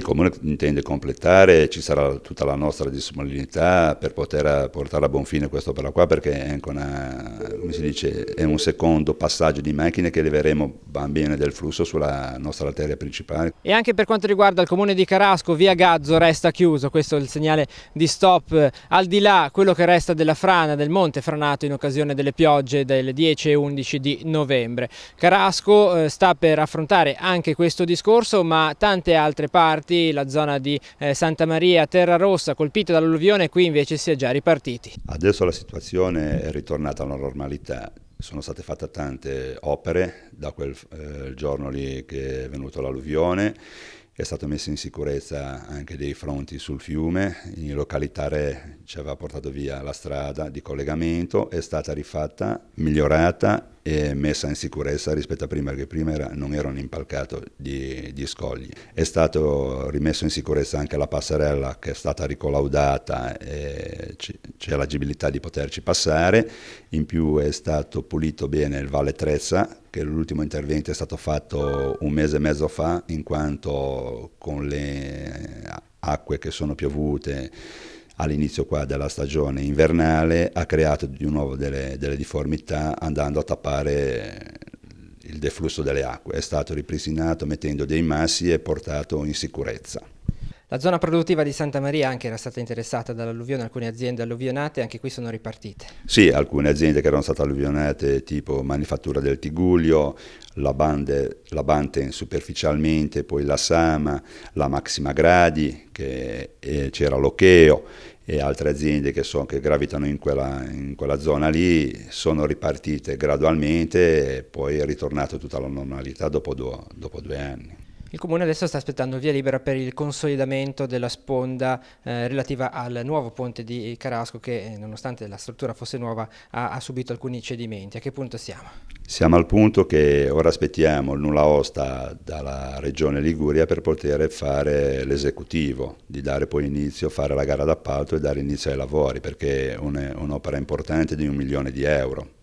Comune intende completare, ci sarà tutta la nostra disponibilità per poter portare a buon fine questa opera qua, perché è anche come si dice, è un secondo passaggio di macchine che leveremo ben bene del flusso sulla nostra arteria principale. E anche per quanto riguarda il comune di Carasco, via Gazzo resta chiuso, questo è il segnale di stop, al di là quello che resta della frana del Monte Franato in occasione delle piogge del 10 e 11 di novembre. Carasco sta per affrontare anche questo discorso, ma tante altre parti, la zona di Santa Maria, Terrarossa, colpita dall'alluvione, qui invece si è già ripartiti. Adesso la situazione è ritornata alla normalità. Sono state fatte tante opere da quel giorno lì che è venuto l'alluvione, è stato messo in sicurezza anche dei fronti sul fiume, in località Re ci aveva portato via la strada di collegamento, è stata rifatta, migliorata e messa in sicurezza rispetto a prima, perché prima non era un impalcato di scogli. È stato rimesso in sicurezza anche la passerella, che è stata ricollaudata e c'è l'agibilità di poterci passare, in più è stato pulito bene il Valle Trezza, che l'ultimo intervento è stato fatto un mese e mezzo fa, in quanto con le acque che sono piovute all'inizio qua della stagione invernale ha creato di nuovo delle difformità, andando a tappare il deflusso delle acque. È stato ripristinato mettendo dei massi e portato in sicurezza. La zona produttiva di Santa Maria anche era stata interessata dall'alluvione, alcune aziende alluvionate, anche qui sono ripartite. Sì, alcune aziende che erano state alluvionate, tipo Manifattura del Tigullio, la Banten superficialmente, poi la Sama, la Maxima Gradi, che c'era l'Ocheo, e altre aziende che gravitano in quella zona lì, sono ripartite gradualmente e poi è ritornato tutta la normalità dopo 2 anni. Il Comune adesso sta aspettando il via libera per il consolidamento della sponda relativa al nuovo ponte di Carasco che, nonostante la struttura fosse nuova, ha subito alcuni cedimenti. A che punto siamo? Siamo al punto che ora aspettiamo il nulla osta dalla Regione Liguria per poter fare l'esecutivo, di dare poi inizio, fare la gara d'appalto e dare inizio ai lavori, perché è un'opera importante di 1 milione di euro.